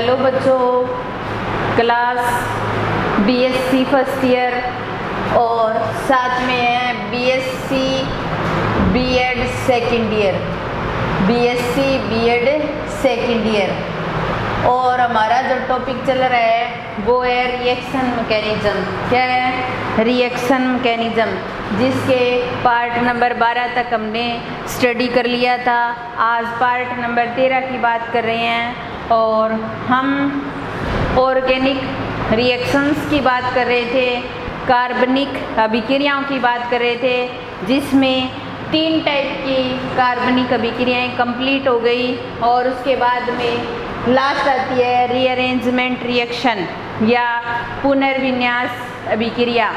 Hello बच्चों, class BSc first year और साथ में है BSc BEd second year, BSc BEd second year. और हमारा जो टॉपिक चल रहा है वो है रिएक्शन मैकेनिज्म। क्या है? रिएक्शन मैकेनिज्म, जिसके पार्ट नंबर 12 तक हमने स्टडी कर लिया था। आज पार्ट नंबर 13 की बात कर रहे हैं और हम ऑर्गेनिक रिएक्शंस की बात कर रहे थे, कार्बनिक अभिक्रियाओं की बात कर रहे थे, जिसमें 3 टाइप की कार्बनिक अभिक्रियाएं कंप्लीट हो गई। और उसके बाद में लास्ट आती है रीअरेंजमेंट रिएक्शन या पुनर्विन्यास अभिक्रिया।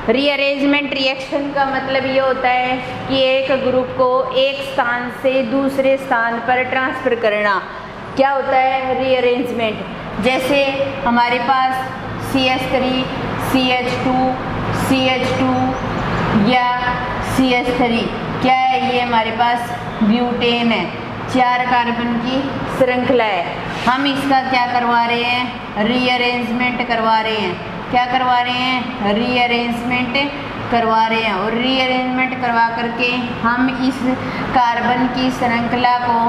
रीअरेंजमेंट रिएक्शन का मतलब ये होता है कि एक ग्रुप को एक स्थान से दूसरे स्थान पर ट्रांसफ़र करना। क्या होता है रीअरेंजमेंट? जैसे हमारे पास CH3, CH2, CH2 या CH3, क्या है ये? हमारे पास ब्यूटेन है, 4 कार्बन की श्रृंखला है। हम इसका क्या करवा रहे हैं? रीअरेंजमेंट करवा रहे हैं। क्या करवा रहे हैं? रीअरेंजमेंट करवा रहे हैं। और रीअरेंजमेंट करवा करके हम इस कार्बन की श्रृंखला को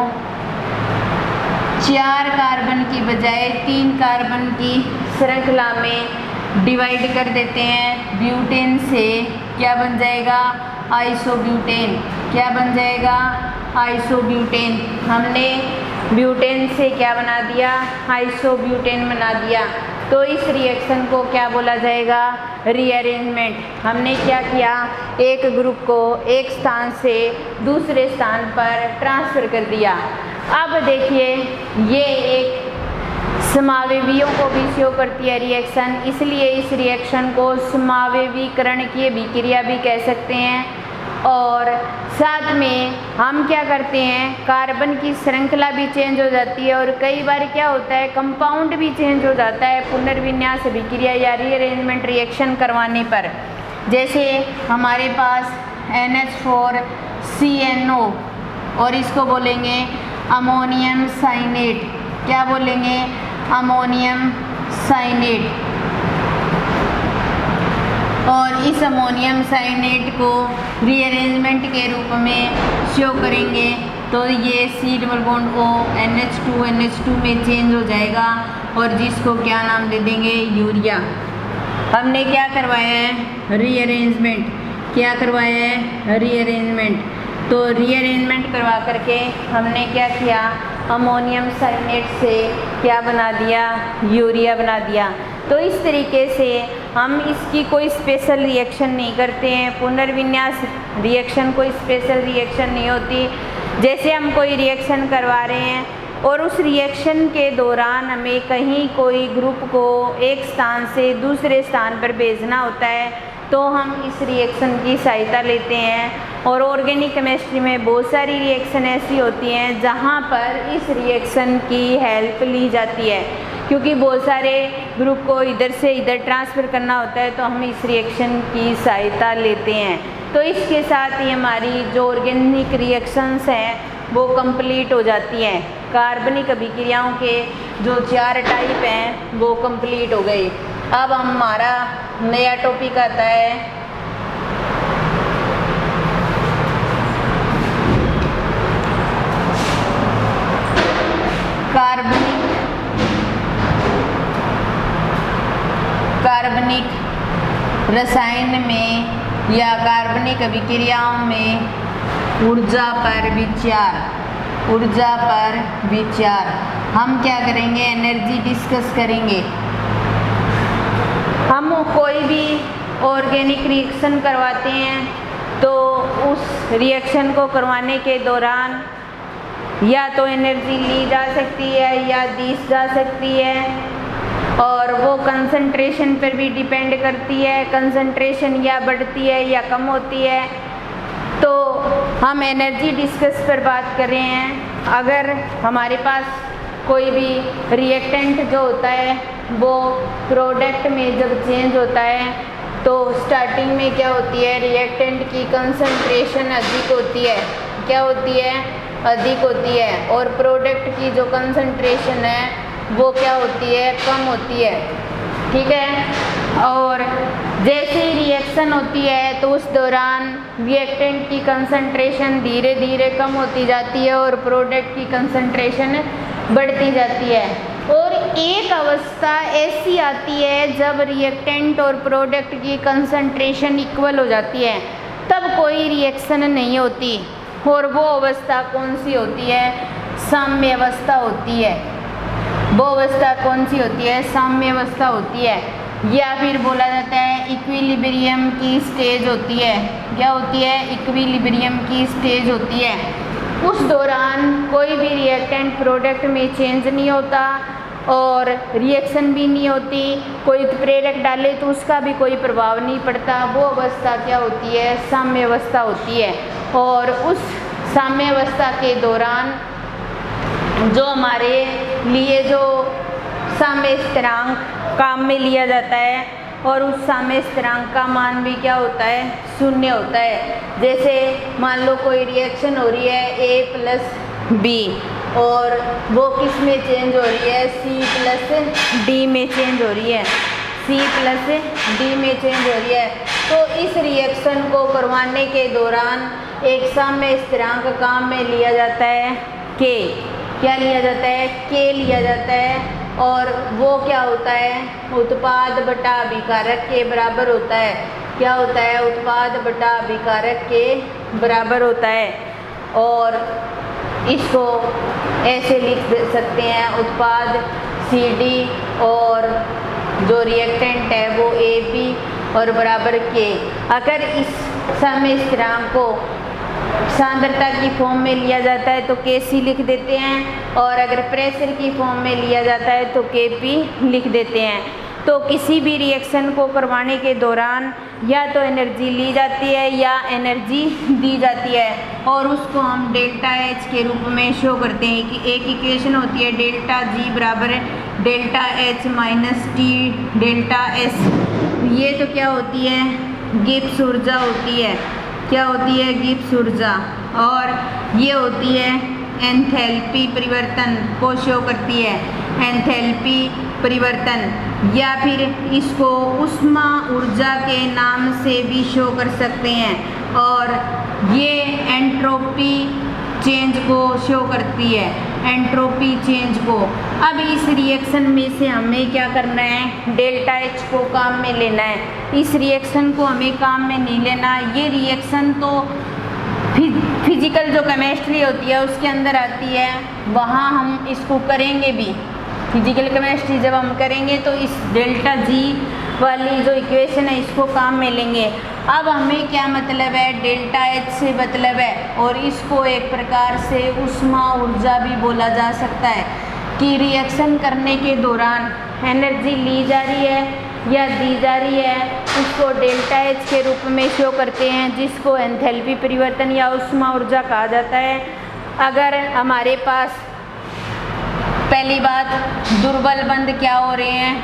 4 कार्बन की बजाय 3 कार्बन की श्रृंखला में डिवाइड कर देते हैं। ब्यूटेन से क्या बन जाएगा? आइसोब्यूटेन। क्या बन जाएगा? आइसोब्यूटेन। हमने ब्यूटेन से क्या बना दिया? आइसोब्यूटेन बना दिया। तो इस रिएक्शन को क्या बोला जाएगा? रीअरेंजमेंट। हमने क्या किया? एक ग्रुप को एक स्थान से दूसरे स्थान पर ट्रांसफ़र कर दिया। अब देखिए, ये एक समावेवियों को भी शो करती है रिएक्शन, इसलिए इस रिएक्शन को समावेवीकरण की अभिक्रिया भी कह सकते हैं। और साथ में हम क्या करते हैं? कार्बन की श्रृंखला भी चेंज हो जाती है और कई बार क्या होता है? कंपाउंड भी चेंज हो जाता है पुनर्विन्यास अभिक्रिया या रीअरेंजमेंट रिएक्शन करवाने पर। जैसे हमारे पास NH4CnO और इसको बोलेंगे अमोनियम साइनेट। क्या बोलेंगे? Ammonium cyanate. और इस अमोनियम साइनेट को रीअरेंजमेंट के रूप में शो करेंगे तो ये C double bond O NH2 में चेंज हो जाएगा और जिसको क्या नाम दे देंगे? यूरिया। हमने क्या करवाया है? रीअरेंजमेंट। क्या करवाया है? रीअरेंजमेंट। तो रीअरेंजमेंट करवा करके हमने क्या किया? अमोनियम साइनेट से क्या बना दिया? यूरिया बना दिया। तो इस तरीके से हम इसकी कोई स्पेशल रिएक्शन नहीं करते हैं। पुनर्विन्यास रिएक्शन कोई स्पेशल रिएक्शन नहीं होती। जैसे हम कोई रिएक्शन करवा रहे हैं और उस रिएक्शन के दौरान हमें कहीं कोई ग्रुप को एक स्थान से दूसरे स्थान पर भेजना होता है तो हम इस रिएक्शन की सहायता लेते हैं। और ऑर्गेनिक केमिस्ट्री में बहुत सारी रिएक्शन ऐसी होती हैं जहाँ पर इस रिएक्शन की हेल्प ली जाती है, क्योंकि बहुत सारे ग्रुप को इधर से इधर ट्रांसफ़र करना होता है तो हम इस रिएक्शन की सहायता लेते हैं। तो इसके साथ ही हमारी जो ऑर्गेनिक रिएक्शंस हैं वो कंप्लीट हो जाती हैं। कार्बनिक अभिक्रियाओं के जो 4 टाइप हैं वो कंप्लीट हो गए। अब हमारा नया टॉपिक आता है कार्बनिक रसायन में या कार्बनिक अभिक्रियाओं में ऊर्जा पर विचार। ऊर्जा पर विचार। हम क्या करेंगे? एनर्जी डिस्कस करेंगे। हम कोई भी ऑर्गेनिक रिएक्शन करवाते हैं तो उस रिएक्शन को करवाने के दौरान या तो एनर्जी ली जा सकती है या दी जा सकती है और वो कंसंट्रेशन पर भी डिपेंड करती है। कंसंट्रेशन या बढ़ती है या कम होती है। तो हम एनर्जी डिस्कस पर बात कर रहे हैं। अगर हमारे पास कोई भी रिएक्टेंट जो होता है वो प्रोडक्ट में जब चेंज होता है तो स्टार्टिंग में क्या होती है? रिएक्टेंट की कंसंट्रेशन अधिक होती है। क्या होती है? अधिक होती है। और प्रोडक्ट की जो कंसंट्रेशन है वो क्या होती है, कम होती है। ठीक है। और जैसे ही रिएक्शन होती है तो उस दौरान रिएक्टेंट की कंसंट्रेशन धीरे धीरे कम होती जाती है और प्रोडक्ट की कंसंट्रेशन बढ़ती जाती है। और एक अवस्था ऐसी आती है जब रिएक्टेंट और प्रोडक्ट की कंसंट्रेशन इक्वल हो जाती है, तब कोई रिएक्शन नहीं होती। और वो अवस्था कौन सी होती है, साम्य अवस्था होती है। वो अवस्था कौन सी होती है, साम्य अवस्था होती है, या फिर बोला जाता है इक्विलिब्रियम की स्टेज होती है। क्या होती है, इक्विलिब्रियम की स्टेज होती है। उस दौरान कोई भी रिएक्टेंट प्रोडक्ट में चेंज नहीं होता और रिएक्शन भी नहीं होती, कोई उत्प्रेरक डाले तो उसका भी कोई प्रभाव नहीं पड़ता। वो अवस्था क्या होती है, साम्य अवस्था होती है। और उस साम्य अवस्था के दौरान जो हमारे लिए जो साम्य स्थिरांक काम में लिया जाता है और उस साम्य स्थिरांक का मान भी क्या होता है, शून्य होता है। जैसे मान लो कोई रिएक्शन हो रही है A+B और वो किस में चेंज हो रही है, C+D में चेंज हो रही है, C+D में चेंज हो रही है। तो इस रिएक्शन को करवाने के दौरान एक साम्य स्थिरांक काम में लिया जाता है K। क्या लिया जाता है, K लिया जाता है। और वो क्या होता है, उत्पाद बटा अभिकारक के बराबर होता है। क्या होता है, उत्पाद बटा अभिकारक के बराबर होता है। और इसको ऐसे लिख सकते हैं, उत्पाद CD और जो रिएक्टेंट है वो AB और बराबर K। अगर इस साम्य स्थिरांक को सांद्रता की फॉर्म में लिया जाता है तो Kc लिख देते हैं, और अगर प्रेशर की फॉर्म में लिया जाता है तो Kp लिख देते हैं। तो किसी भी रिएक्शन को करवाने के दौरान या तो एनर्जी ली जाती है या एनर्जी दी जाती है, और उसको हम डेल्टा H के रूप में शो करते हैं कि एक इक्वेशन होती है डेल्टा G बराबर delta H minus T delta S। ये तो क्या होती है, गिब्स ऊर्जा होती है। क्या होती है, गिब्स ऊर्जा। और ये होती है एंथैल्पी परिवर्तन को शो करती है, एंथैल्पी परिवर्तन, या फिर इसको ऊष्मा ऊर्जा के नाम से भी शो कर सकते हैं। और ये एंट्रोपी चेंज को शो करती है, एंट्रोपी चेंज को। अब इस रिएक्शन में से हमें क्या करना है, डेल्टा H को काम में लेना है। इस रिएक्शन को हमें काम में नहीं लेना। ये रिएक्शन तो फिजिकल जो केमिस्ट्री होती है उसके अंदर आती है, वहाँ हम इसको करेंगे भी। फिजिकल केमिस्ट्री जब हम करेंगे तो इस डेल्टा G वाली जो इक्वेशन है इसको काम में लेंगे। अब हमें क्या मतलब है, डेल्टा H से मतलब है, और इसको एक प्रकार से ऊष्मा ऊर्जा भी बोला जा सकता है कि रिएक्शन करने के दौरान एनर्जी ली जा रही है या दी जा रही है, उसको डेल्टा H के रूप में शो करते हैं, जिसको एंथैल्पी परिवर्तन या ऊष्मा ऊर्जा कहा जाता है। अगर हमारे पास पहली बात दुर्बल बंध क्या हो रहे हैं,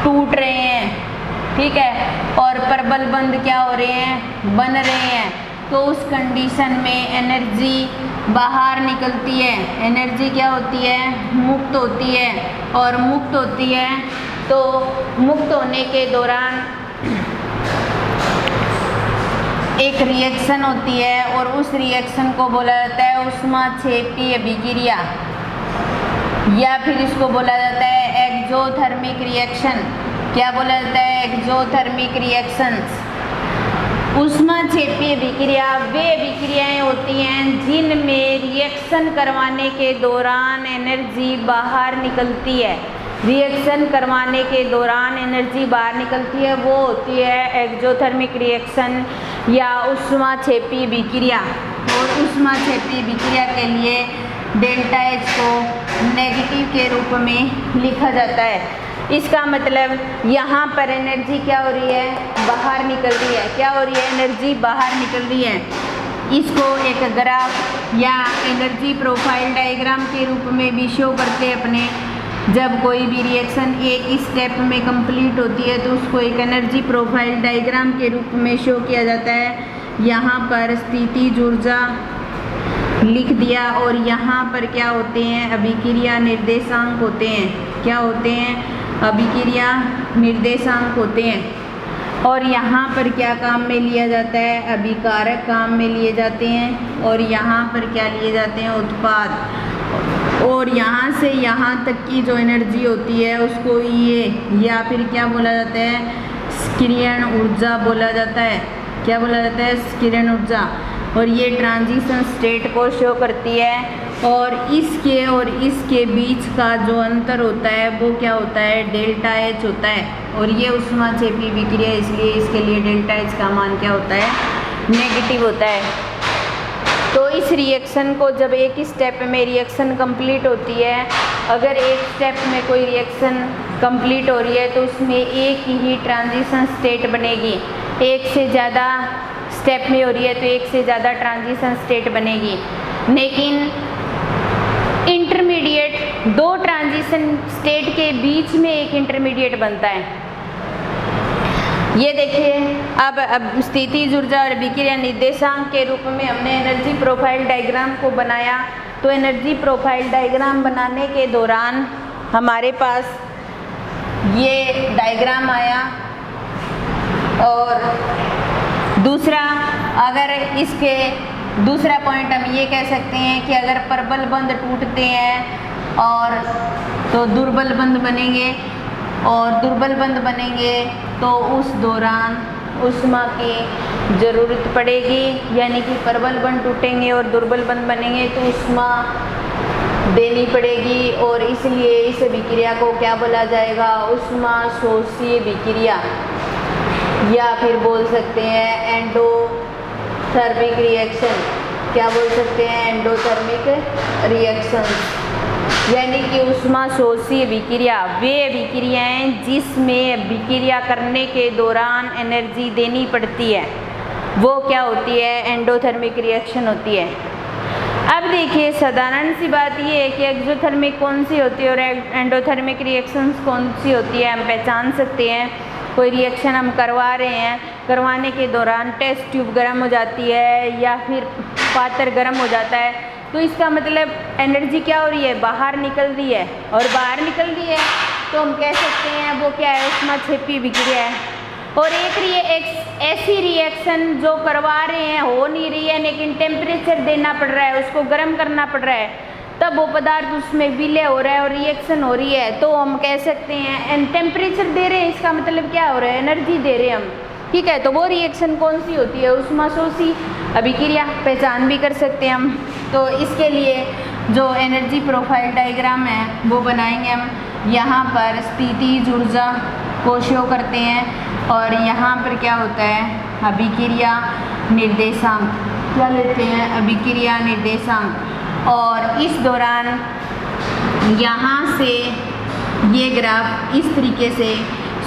टूट रहे हैं, ठीक है, और प्रबल बंध क्या हो रहे हैं, बन रहे हैं, तो उस कंडीशन में एनर्जी बाहर निकलती है। एनर्जी क्या होती है, मुक्त होती है, और मुक्त होती है तो मुक्त होने के दौरान एक रिएक्शन होती है और उस रिएक्शन को बोला जाता है ऊष्माक्षेपी अभिक्रिया, या फिर इसको बोला जाता है एक्सोथर्मिक रिएक्शन। क्या बोला जाता है, एक्सोथर्मिक रिएक्शंस। ऊष्माक्षेपी अभिक्रिया वे अभिक्रियाएं होती हैं जिनमें रिएक्शन करवाने के दौरान एनर्जी बाहर निकलती है। रिएक्शन करवाने के दौरान एनर्जी बाहर निकलती है, वो होती है एक्सोथर्मिक रिएक्शन या ऊष्माक्षेपी अभिक्रिया। और ऊष्माक्षेपी अभिक्रिया के लिए डेल्टा H को नेगेटिव के रूप में लिखा जाता है। इसका मतलब यहाँ पर एनर्जी क्या हो रही है, बाहर निकल रही है। क्या हो रही है, एनर्जी बाहर निकल रही है। इसको एक ग्राफ या एनर्जी प्रोफाइल डायग्राम के रूप में भी शो करते हैं अपने। जब कोई भी रिएक्शन एक स्टेप में कंप्लीट होती है तो उसको एक एनर्जी प्रोफाइल डायग्राम के रूप में शो किया जाता है। यहाँ पर स्थितिज ऊर्जा लिख दिया। और यहाँ पर क्या होते हैं, अभिक्रिया निर्देशांक होते हैं। क्या होते हैं, अभिक्रिया निर्देशांक होते हैं। और यहाँ पर क्या काम में लिया जाता है, अभिकारक काम में लिए जाते हैं। और यहाँ पर क्या लिए जाते हैं, उत्पाद। और यहाँ से यहाँ तक की जो एनर्जी होती है उसको ये या फिर क्या बोला जाता है, स्क्रियण ऊर्जा बोला जाता है। क्या बोला जाता है, स्क्रियण ऊर्जा। और ये ट्रांजिशन स्टेट को शो करती है। और इसके बीच का जो अंतर होता है वो क्या होता है, डेल्टा एच होता है। और ये ऊष्माक्षेपी विक्रिया, इसलिए इसके लिए डेल्टा एच का मान क्या होता है, नेगेटिव होता है। तो इस रिएक्शन को जब एक स्टेप में रिएक्शन कंप्लीट होती है, अगर एक स्टेप में कोई रिएक्शन कंप्लीट हो रही है तो उसमें एक ही ट्रांजिशन स्टेट बनेगी। एक से ज़्यादा स्टेप में हो रही है तो एक से ज़्यादा ट्रांजिशन स्टेट बनेगी। लेकिन इंटरमीडिएट, दो ट्रांजिशन स्टेट के बीच में एक इंटरमीडिएट बनता है। ये देखिए, अब स्थितिज ऊर्जा और अभिक्रिया निर्देशांक के रूप में हमने एनर्जी प्रोफाइल डायग्राम को बनाया। तो एनर्जी प्रोफाइल डायग्राम बनाने के दौरान हमारे पास ये डायग्राम आया। और दूसरा, अगर इसके दूसरा पॉइंट हम ये कह सकते हैं कि अगर प्रबल बंध टूटते हैं और तो दुर्बल बंध बनेंगे, और दुर्बल बंध बनेंगे तो उस दौरान ऊष्मा की ज़रूरत पड़ेगी। यानी कि प्रबल बंध टूटेंगे और दुर्बल बंध बनेंगे तो ऊष्मा देनी पड़ेगी। और इसलिए इस विक्रिया को क्या बोला जाएगा, ऊष्मा शोषी विक्रिया, या फिर बोल सकते हैं एंडोथर्मिक रिएक्शन। क्या बोल सकते हैं, एंडोथर्मिक रिएक्शन। यानी कि ऊष्मा शोषी विक्रिया वे विक्रियाएं जिसमें विक्रिया करने के दौरान एनर्जी देनी पड़ती है, वो क्या होती है, एंडोथर्मिक रिएक्शन होती है। अब देखिए, साधारण सी बात ये है कि एक्सोथर्मिक कौन सी होती है और एंडोथर्मिक रिएक्शंस कौन सी होती है, हम पहचान सकते हैं। कोई रिएक्शन हम करवा रहे हैं, करवाने के दौरान टेस्ट ट्यूब गर्म हो जाती है या फिर पात्र गर्म हो जाता है, तो इसका मतलब एनर्जी क्या हो रही है, बाहर निकल रही है। और बाहर निकल रही है तो हम कह सकते हैं वो क्या है, ऊष्माक्षेपी विक्रिया है। और एक ऐसी रिएक्शन जो करवा रहे हैं, हो नहीं रही है लेकिन टेम्परेचर देना पड़ रहा है, उसको गर्म करना पड़ रहा है, तब वो पदार्थ उसमें विलय हो रहा है और रिएक्शन हो रही है, तो हम कह सकते हैं टेम्परेचर दे रहे हैं, इसका मतलब क्या हो रहा है, एनर्जी दे रहे हैं हम। ठीक है, तो वो रिएक्शन कौन सी होती है, ऊष्मा शोषी अभिक्रिया, पहचान भी कर सकते हैं हम। तो इसके लिए जो एनर्जी प्रोफाइल डायग्राम है वो बनाएंगे हम। यहाँ पर स्थितिज ऊर्जा को शो करते हैं और यहाँ पर क्या होता है, अभिक्रिया निर्देशांक, क्या लेते हैं, अभिक्रिया निर्देशांक। और इस दौरान यहाँ से ये ग्राफ इस तरीके से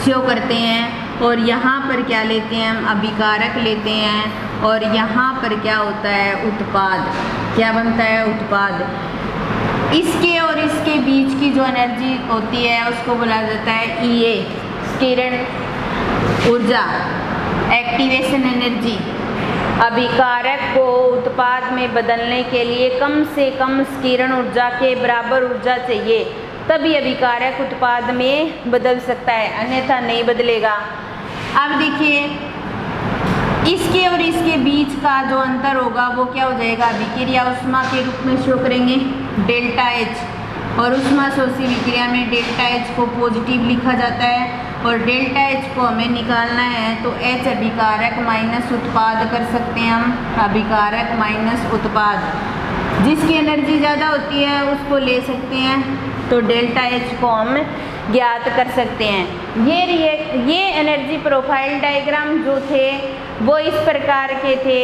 शो करते हैं। और यहाँ पर क्या लेते हैं हम, अभिकारक लेते हैं। और यहाँ पर क्या होता है, उत्पाद, क्या बनता है, उत्पाद। इसके और इसके बीच की जो एनर्जी होती है उसको बोला जाता है EA, स्क्रियण ऊर्जा, एक्टिवेशन एनर्जी। अभिकारक को उत्पाद में बदलने के लिए कम से कम स्क्रियण ऊर्जा के बराबर ऊर्जा चाहिए, तभी अभिकारक उत्पाद में बदल सकता है, अन्यथा नहीं बदलेगा। अब देखिए, इसके और इसके बीच का जो अंतर होगा वो क्या हो जाएगा, अभिक्रिया ऊष्मा के रूप में शो करेंगे, डेल्टा H। और ऊष्मा शोषी विक्रिया में डेल्टा H को पॉजिटिव लिखा जाता है। और डेल्टा H को हमें निकालना है तो H अभिकारक माइनस उत्पाद कर सकते हैं हम, अभिकारक माइनस उत्पाद। जिसकी एनर्जी ज़्यादा होती है उसको ले सकते हैं, तो डेल्टा H को हम ज्ञात कर सकते हैं। ये एनर्जी प्रोफाइल डायग्राम जो थे वो इस प्रकार के थे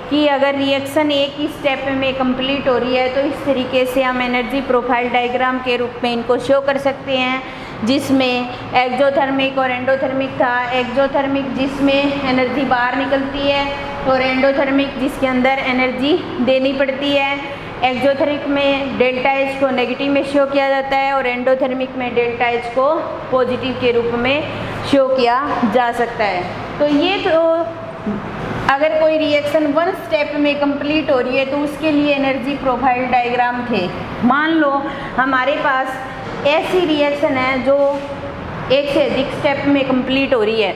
कि अगर रिएक्शन एक ही स्टेप में कंप्लीट हो रही है तो इस तरीके से हम एनर्जी प्रोफाइल डायग्राम के रूप में इनको शो कर सकते हैं, जिसमें एक्सोथर्मिक और एंडोथर्मिक था। एक्सोथर्मिक जिसमें एनर्जी बाहर निकलती है और एंडोथर्मिक जिसके अंदर एनर्जी देनी पड़ती है। एक्सोथर्मिक में डेल्टा H को नेगेटिव में शो किया जाता है और एंडोथर्मिक में डेल्टा H को पॉजिटिव के रूप में शो किया जा सकता है। तो ये तो अगर कोई रिएक्शन 1 स्टेप में कंप्लीट हो रही है तो उसके लिए एनर्जी प्रोफाइल डायग्राम थे। मान लो हमारे पास ऐसी रिएक्शन है जो 1 से अधिक स्टेप में कंप्लीट हो रही है।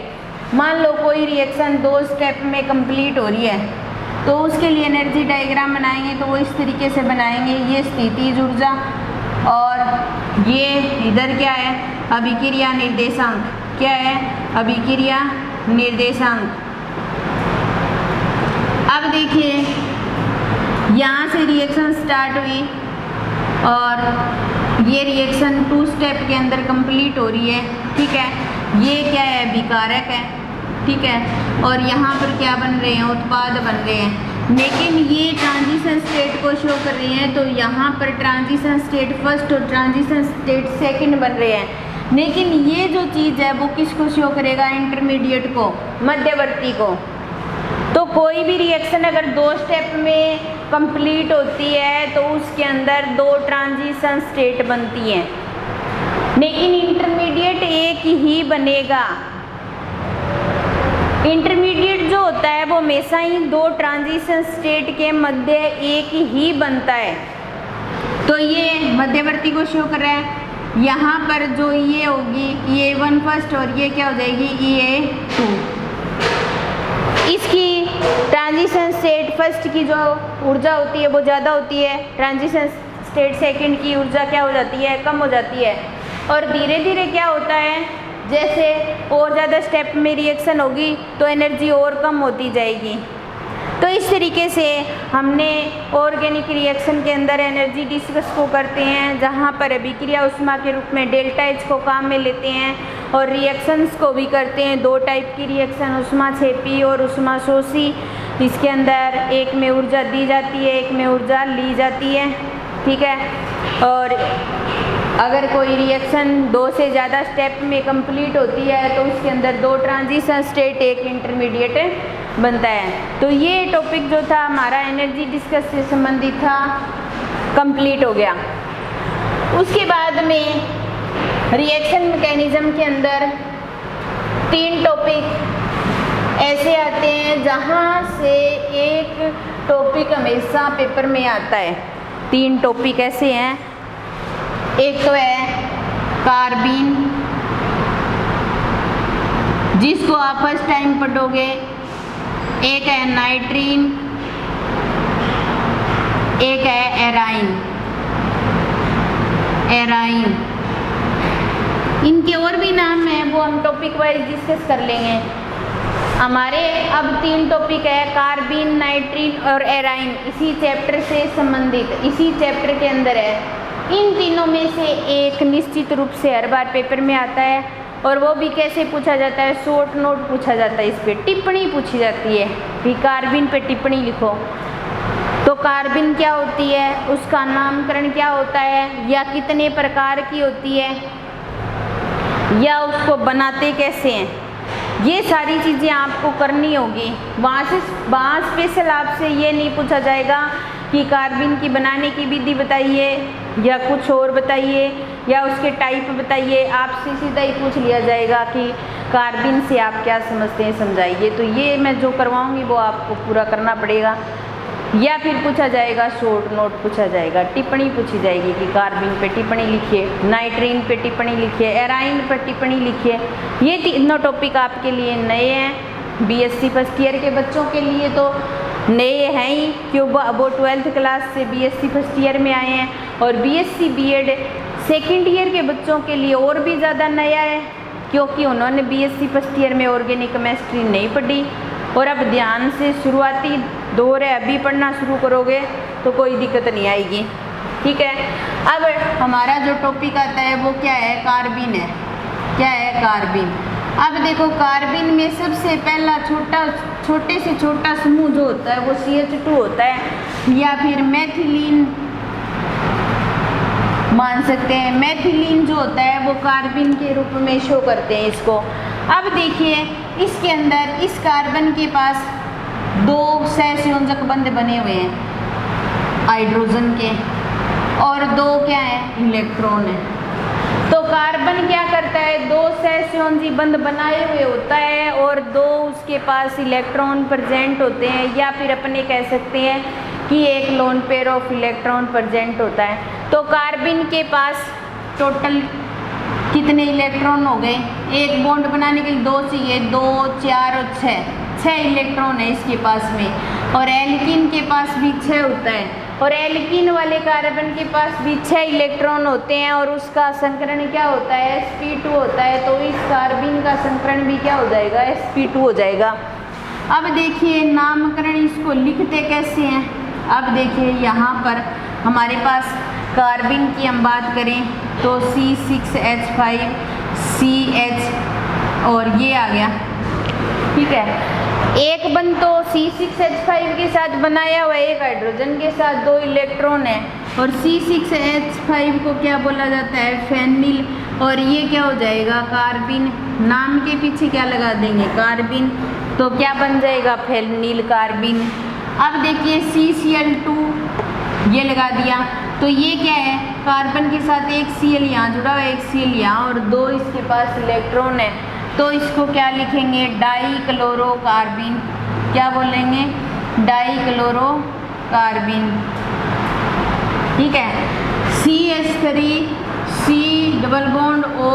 मान लो कोई रिएक्शन 2 स्टेप में कंप्लीट हो रही है तो उसके लिए एनर्जी डायग्राम बनाएंगे तो वो इस तरीके से बनाएंगे। ये स्थितिज ऊर्जा और ये इधर क्या है, अभिक्रिया निर्देशांक। क्या है? अभिक्रिया निर्देशांक। अब देखिए यहाँ से रिएक्शन स्टार्ट हुई और ये रिएक्शन 2 स्टेप के अंदर कंप्लीट हो रही है। ठीक है, ये क्या है? विकारक है। ठीक है, और यहाँ पर क्या बन रहे हैं? उत्पाद बन रहे हैं। लेकिन ये ट्रांजिशन स्टेट को शो कर रही हैं तो यहाँ पर ट्रांजिशन स्टेट फर्स्ट और ट्रांजिशन स्टेट सेकंड बन रहे हैं। लेकिन ये जो चीज़ है वो किसको शो करेगा? इंटरमीडिएट को, मध्यवर्ती को। तो कोई भी रिएक्शन अगर 2 स्टेप में कंप्लीट होती है तो उसके अंदर 2 ट्रांजिशन स्टेट बनती हैं, लेकिन इंटरमीडिएट एक ही बनेगा। इंटरमीडिएट जो होता है वो हमेशा ही 2 ट्रांजिशन स्टेट के मध्य एक ही बनता है। तो ये मध्यवर्ती को शो कर रहा है। यहाँ पर जो ये होगी E1 फर्स्ट और ये क्या हो जाएगी? E2। इसकी ट्रांजिशन स्टेट फर्स्ट की जो ऊर्जा होती है वो ज़्यादा होती है, ट्रांजिशन स्टेट सेकंड की ऊर्जा क्या हो जाती है? कम हो जाती है। और धीरे धीरे क्या होता है, जैसे और ज़्यादा स्टेप में रिएक्शन होगी तो एनर्जी और कम होती जाएगी। तो इस तरीके से हमने ऑर्गेनिक रिएक्शन के अंदर एनर्जी डिस्कस को करते हैं, जहाँ पर अभिक्रिया उष्मा के रूप में डेल्टा एच को काम में लेते हैं और रिएक्शंस को भी करते हैं। 2 टाइप की रिएक्शन, उष्मा छेपी और उष्मा शोषी। इसके अंदर एक में ऊर्जा दी जाती है, एक में ऊर्जा ली जाती है। ठीक है, और अगर कोई रिएक्शन 2 से ज़्यादा स्टेप में कंप्लीट होती है तो उसके अंदर 2 ट्रांजिशन स्टेट, एक इंटरमीडिएट बनता है। तो ये टॉपिक जो था हमारा एनर्जी डिस्कस से संबंधित था, कंप्लीट हो गया। उसके बाद में रिएक्शन मैकेनिज्म के अंदर 3 टॉपिक ऐसे आते हैं जहाँ से एक टॉपिक हमेशा पेपर में आता है। 3 टॉपिक ऐसे हैं, एक तो है कार्बीन, जिसको आप फर्स्ट टाइम पढ़ोगे। एक है नाइट्रीन, एक है एराइन। इनके और भी नाम हैं, वो हम टॉपिक वाइज डिस्कस कर लेंगे। हमारे अब 3 टॉपिक है, कार्बीन, नाइट्रीन और एराइन, इसी चैप्टर से संबंधित, इसी चैप्टर के अंदर है। इन तीनों में से एक निश्चित रूप से हर बार पेपर में आता है, और वो भी कैसे पूछा जाता है? शॉर्ट नोट पूछा जाता है। इस पर टिप्पणी पूछी जाती है कि कार्बन पे टिप्पणी लिखो। तो कार्बन क्या होती है, उसका नामकरण क्या होता है, या कितने प्रकार की होती है, या उसको बनाते कैसे हैं, ये सारी चीज़ें आपको करनी होगी। वहाँ स्पेशल आपसे ये नहीं पूछा जाएगा कि कार्बन की बनाने की विधि बताइए या कुछ और बताइए या उसके टाइप बताइए। आपसे सीधा ही पूछ लिया जाएगा कि कार्बन से आप क्या समझते हैं, समझाइए। तो ये मैं जो करवाऊँगी वो आपको पूरा करना पड़ेगा। या फिर पूछा जाएगा, शॉर्ट नोट पूछा जाएगा, टिप्पणी पूछी जाएगी कि कार्बन पे टिप्पणी लिखिए, नाइट्रीन पे टिप्पणी लिखिए, एराइन पर टिप्पणी लिखिए। ये तीनों टॉपिक आपके लिए नए हैं। बीएससी फर्स्ट ईयर के बच्चों के लिए तो नए हैं ही, क्योंकि वो 12th क्लास से बीएससी फर्स्ट ईयर में आए हैं, और बीएससी बीएड सेकेंड ईयर के बच्चों के लिए और भी ज़्यादा नया है, क्योंकि उन्होंने बीएससी फर्स्ट ईयर में ऑर्गेनिक केमिस्ट्री नहीं पढ़ी। और अब ध्यान से शुरुआती दौर है, अभी पढ़ना शुरू करोगे तो कोई दिक्कत नहीं आएगी। ठीक है, अब हमारा जो टॉपिक आता है वो क्या है? कार्बन है। क्या है? कार्बन। अब देखो, कार्बन में सबसे पहला छोटे से छोटा समूह जो होता है वो CH2 होता है, या फिर मैथिलीन मान सकते हैं। मैथिलीन जो होता है वो कार्बन के रूप में शो करते हैं इसको। अब देखिए, इसके अंदर इस कार्बन के पास 2 सहसंयोजक बंध बने हुए हैं हाइड्रोजन के, और 2 क्या है? इलेक्ट्रॉन है। तो कार्बन क्या करता है, 2 सहसंयोजी बंध बनाए हुए होता है और 2 उसके पास इलेक्ट्रॉन प्रेजेंट होते हैं, या फिर अपने कह सकते हैं कि एक lone pair of electron present होता है। तो कार्बन के पास टोटल कितने इलेक्ट्रॉन हो गए, एक बॉन्ड बनाने के लिए 2 चाहिए, 2 4 और 6 इलेक्ट्रॉन है इसके पास में। और एल्कीन के पास भी 6 होता है, और एल्कीन वाले कार्बन के पास भी 6 इलेक्ट्रॉन होते हैं, और उसका संकरण क्या होता है, sp2 होता है। तो इस कार्बन का संकरण भी क्या हो जाएगा, sp2 हो जाएगा। अब देखिए नामकरण इसको लिखते कैसे हैं। अब देखिए यहाँ पर हमारे पास कार्बन की हम बात करें तो C6H5 CH और ये आ गया, ठीक है। एक बंध तो C6H5 के साथ बनाया हुआ, एक हाइड्रोजन के साथ 2 इलेक्ट्रॉन है, और C6H5 को क्या बोला जाता है, फेनिल, और ये क्या हो जाएगा, कार्बिन। नाम के पीछे क्या लगा देंगे, कार्बिन, तो क्या बन जाएगा, फेनिल कार्बिन। अब देखिए CCl2 ये लगा दिया, तो ये क्या है, कार्बन के साथ एक Cl यहाँ जुड़ा हुआ है, एक Cl यहाँ, और 2 इसके पास इलेक्ट्रॉन है। तो इसको क्या लिखेंगे, डाइक्लोरोकार्बिन। क्या बोलेंगे, डाइक्लोरोकार्बिन, ठीक है। CH3 C double bond O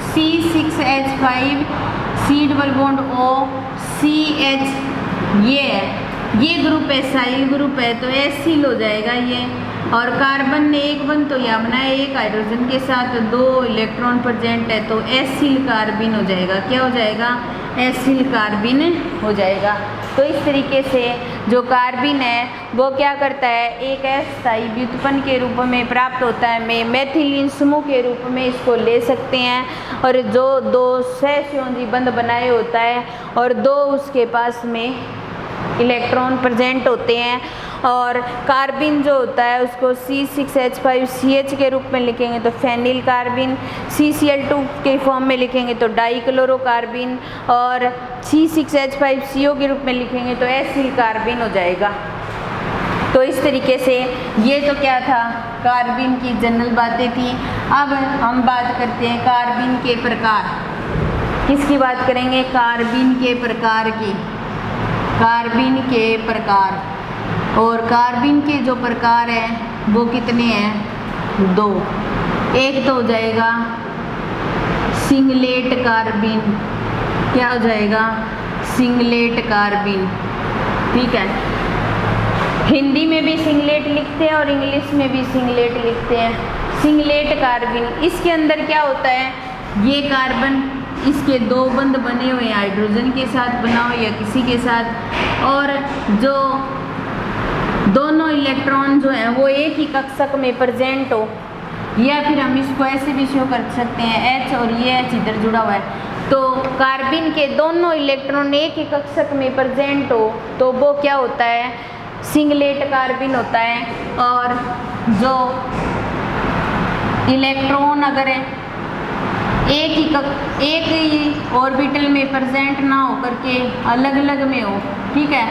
C6H5 C double bond O CH, ये है, ये ग्रुप एसाइल ग्रुप है तो एसिल हो जाएगा ये। और कार्बन ने एक बंध तो यहाँ बनाया, एक हाइड्रोजन के साथ 2 इलेक्ट्रॉन प्रेजेंट है, तो एसिल कार्बिन हो जाएगा। क्या हो जाएगा, एसिल कार्बिन हो जाएगा। तो इस तरीके से जो कार्बिन है वो क्या करता है, एक अस्थायी व्युत्पन्न के रूप में प्राप्त होता है, में मेथिलीन समूह के रूप में इसको ले सकते हैं। और जो 2 सहसंयोजी बंध बनाए होता है और 2 उसके पास में इलेक्ट्रॉन प्रेजेंट होते हैं। और कार्बिन जो होता है उसको C6H5CH के रूप में लिखेंगे तो फेनिल कार्बिन, CCl2 के फॉर्म में लिखेंगे तो डाइक्लोरोकार्बिन, और C6H5CO के रूप में लिखेंगे तो एसिल कार्बिन हो जाएगा। तो इस तरीके से ये तो क्या था, कार्बिन की जनरल बातें थी। अब हम बात करते हैं कार्बिन के प्रकार। किसकी बात करेंगे, कार्बिन के प्रकार की, कार्बिन के प्रकार। और कार्बिन के जो प्रकार हैं वो कितने हैं, 2। एक तो हो जाएगा सिंगलेट कार्बिन, क्या हो जाएगा, सिंगलेट कार्बिन, ठीक है। हिंदी में भी सिंगलेट लिखते हैं और इंग्लिश में भी सिंगलेट लिखते हैं। सिंगलेट कार्बिन, इसके अंदर क्या होता है, ये कार्बन, इसके 2 बंध बने हुए हैं, हाइड्रोजन के साथ बना हो या किसी के साथ, और जो दोनों इलेक्ट्रॉन जो हैं वो एक ही कक्षक में प्रेजेंट हो, या फिर हम इसको ऐसे भी शो कर सकते हैं H और ये H इधर जुड़ा हुआ है। तो कार्बिन के दोनों इलेक्ट्रॉन एक ही कक्षक में प्रेजेंट हो तो वो क्या होता है, सिंगलेट कार्बिन होता है। और जो इलेक्ट्रॉन अगर एक ही ऑर्बिटल में प्रेजेंट ना हो करके अलग अलग में हो, ठीक है,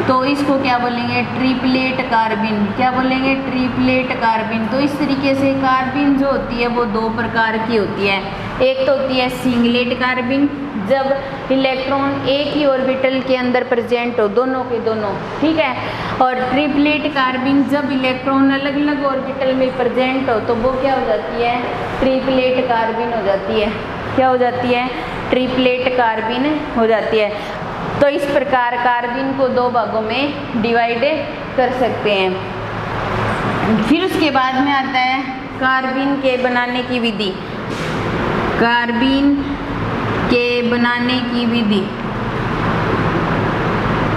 तो इसको क्या बोलेंगे, ट्रिपलेट कार्बिन। क्या बोलेंगे, ट्रिपलेट कार्बिन। तो इस तरीके से कार्बिन जो होती है वो 2 प्रकार की होती है। एक तो होती है सिंगलेट कार्बिन, जब इलेक्ट्रॉन एक ही ऑर्बिटल के अंदर प्रेजेंट हो, दोनों के दोनों, ठीक है। और ट्रिपलेट कार्बिन, जब इलेक्ट्रॉन अलग अलग ऑर्बिटल में प्रेजेंट हो तो वो क्या हो जाती है, ट्रिपलेट कार्बिन हो जाती है। क्या हो जाती है, ट्रिपलेट कार्बिन हो जाती है। तो इस प्रकार कार्बिन को 2 भागों में डिवाइड कर सकते हैं। फिर उसके बाद में आता है कार्बिन के बनाने की विधि। कार्बिन के बनाने की विधि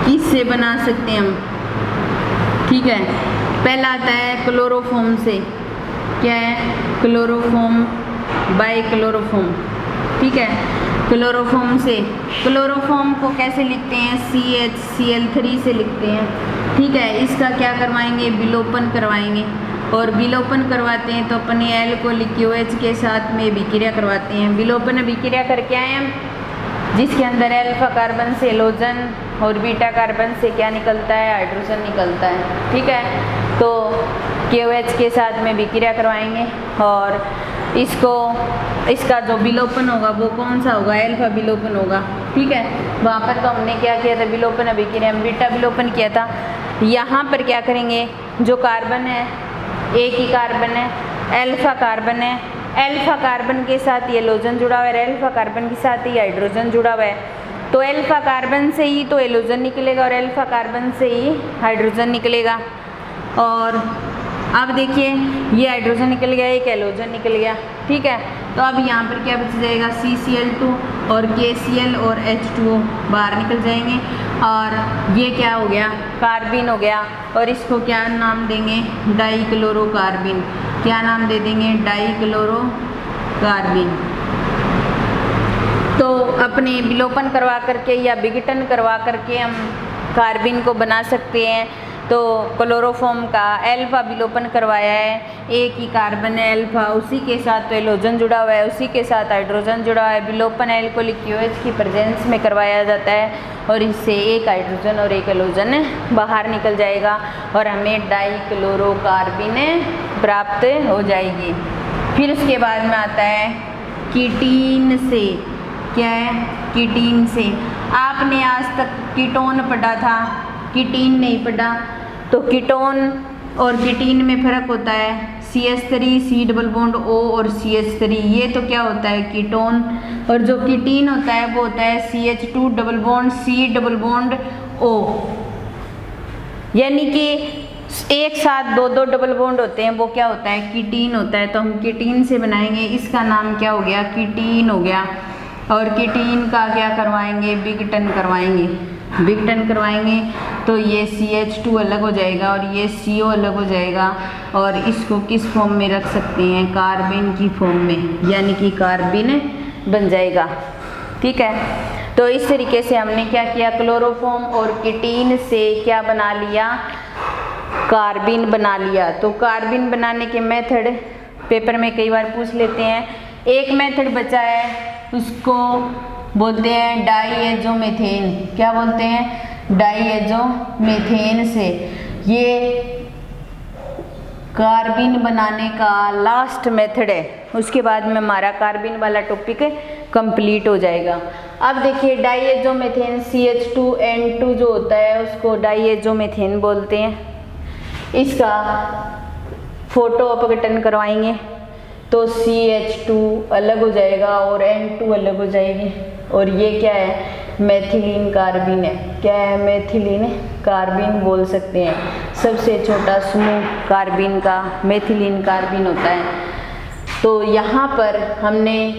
किससे बना सकते हैं हम, ठीक है। पहला आता है क्लोरोफॉर्म से। क्या है, क्लोरोफॉर्म, बाय क्लोरोफॉर्म, ठीक है। क्लोरोफॉर्म से, क्लोरोफॉर्म को कैसे लिखते हैं, CHCl3 से लिखते हैं, ठीक है। इसका क्या करवाएंगे, विलोपन करवाएंगे, और विलोपन करवाते हैं तो अपने एल्कोहलिक OH के साथ में अभिक्रिया करवाते हैं। विलोपन अभिक्रिया करके आए हम, जिसके अंदर अल्फा कार्बन से हैलोजन और बीटा कार्बन से क्या निकलता है, हाइड्रोजन निकलता है, ठीक है। तो KOH के साथ में अभिक्रिया करवाएंगे और इसका जो विलोपन होगा वो कौन सा होगा, अल्फा विलोपन होगा। ठीक है, वहाँ पर तो हमने क्या किया था, विलोपन अभिक्रिया में बीटा विलोपन किया था। यहाँ पर क्या करेंगे, जो कार्बन है एक ही कार्बन है, अल्फा कार्बन है, अल्फा कार्बन के साथ ये हैलोजन जुड़ा हुआ है, अल्फा कार्बन के साथ ही हाइड्रोजन जुड़ा हुआ है, तो अल्फा कार्बन से ही तो हैलोजन निकलेगा और अल्फा कार्बन से ही हाइड्रोजन निकलेगा। और अब देखिए ये हाइड्रोजन निकल गया, एक हैलोजन निकल गया। ठीक है, तो अब यहाँ पर क्या बच जाएगा, CCl2 और KCl और H2O बाहर निकल जाएंगे और ये क्या हो गया, कार्बिन हो गया। और इसको क्या नाम देंगे, डाइक्लोरोकार्बिन। क्या नाम दे देंगे, डाइक्लोरोकार्बिन। तो अपने विलोपन करवा करके या विघटन करवा करके हम कार्बिन को बना सकते हैं। तो क्लोरोफॉर्म का अल्फा विलोपन करवाया है, एक ही कार्बन है अल्फा, उसी के साथ तो हैलोजन जुड़ा हुआ है, उसी के साथ हाइड्रोजन जुड़ा हुआ है। विलोपन एल्कोहलिक OH की प्रेजेंस में करवाया जाता है और इससे एक हाइड्रोजन और एक हैलोजन बाहर निकल जाएगा और हमें डाइक्लोरोकार्बिन प्राप्त हो जाएगी। फिर उसके बाद में आता है कीटीन से। क्या है, कीटीन से। आपने आज तक कीटोन पढ़ा था, कीटीन नहीं पढ़ा। तो कीटोन और कीटीन में फ़र्क होता है, CH3 C double bond O और CH3, ये तो क्या होता है, कीटोन। और जो कीटीन होता है वो होता है CH2 double bond C double bond O, यानी कि एक साथ दो डबल बॉन्ड होते हैं, वो क्या होता है, कीटीन होता है। तो हम कीटीन से बनाएंगे, इसका नाम क्या हो गया, कीटीन हो गया। और कीटीन का क्या करवाएंगे, विघटन करवाएंगे। विघटन करवाएंगे तो ये CH2 अलग हो जाएगा और ये CO अलग हो जाएगा और इसको किस फॉर्म में रख सकते हैं, कार्बिन की फॉर्म में, यानी कि कार्बिन बन जाएगा। ठीक है, तो इस तरीके से हमने क्या किया, क्लोरोफॉर्म और कीटीन से क्या बना लिया, कार्बिन बना लिया। तो कार्बिन बनाने के मेथड पेपर में कई बार पूछ लेते हैं। एक मेथड बचा है, उसको बोलते हैं डाईएजोमेथेन। क्या बोलते हैं, डाईएजोमेथेन से। ये कार्बिन बनाने का लास्ट मेथड है, उसके बाद में हमारा कार्बिन वाला टॉपिक कंप्लीट हो जाएगा। अब देखिए डाईएजोमेथेन CH2N2 जो होता है उसको डाईएजोमेथेन बोलते हैं। इसका फोटो अपघटन करवाएंगे तो CH2 अलग हो जाएगा और N2 अलग हो जाएगी और ये क्या है, मेथिलीन कार्बिन है। क्या है, मेथिलीन कार्बिन बोल सकते हैं। सबसे छोटा समूह कार्बिन का मेथिलीन कार्बिन होता है। तो यहाँ पर हमने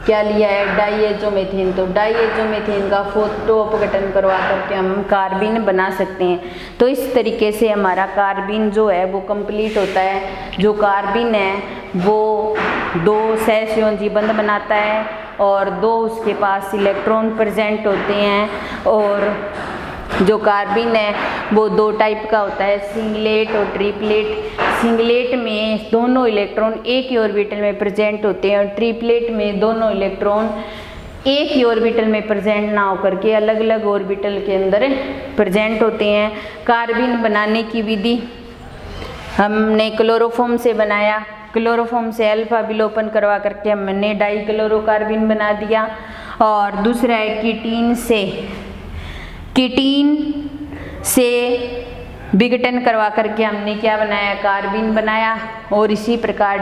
क्या लिया है, डाईएजोमेथेन। तो डाईएजोमेथेन का फोटो अपघटन करवा करके हम कार्बिन बना सकते हैं। तो इस तरीके से हमारा कार्बिन जो है वो कंप्लीट होता है। जो कार्बिन है वो 2 सहसंयोजी बंध बनाता है और 2 उसके पास इलेक्ट्रॉन प्रेजेंट होते हैं। और जो कार्बिन है वो 2 टाइप का होता है, सिंगलेट और ट्रिपलेट। सिंगलेट में दोनों इलेक्ट्रॉन एक ही ऑर्बिटल में प्रेजेंट होते हैं और ट्रिपलेट में दोनों इलेक्ट्रॉन एक ही ऑर्बिटल में प्रेजेंट ना होकर के अलग अलग ऑर्बिटल के अंदर प्रेजेंट होते हैं। कार्बिन बनाने की विधि हमने क्लोरोफॉर्म से बनाया। क्लोरोफॉर्म से अल्फा विलोपन करवा करके हमने डाइक्लोरोकार्बिन बना दिया। और दूसरा है कीटीन से। कीटीन से विघटन करवा करके हमने क्या बनाया, कार्बिन बनाया। और इसी प्रकार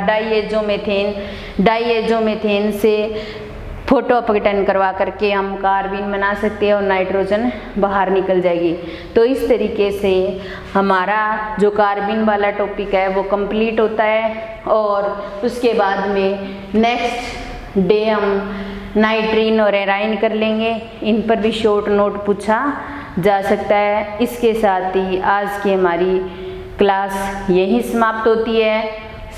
डाईएजोमेथेन से फोटो अपघटन करवा करके हम कार्बिन बना सकते हैं और नाइट्रोजन बाहर निकल जाएगी। तो इस तरीके से हमारा जो कार्बिन वाला टॉपिक है वो कंप्लीट होता है। और उसके बाद में नेक्स्ट डे हम नाइट्रीन और एराइन कर लेंगे। इन पर भी शॉर्ट नोट पूछा जा सकता है। इसके साथ ही आज की हमारी क्लास यहीं समाप्त होती है।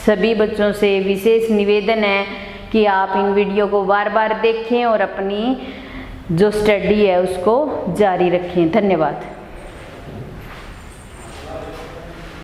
सभी बच्चों से विशेष निवेदन है कि आप इन वीडियो को बार बार देखें और अपनी जो स्टडी है उसको जारी रखें। धन्यवाद।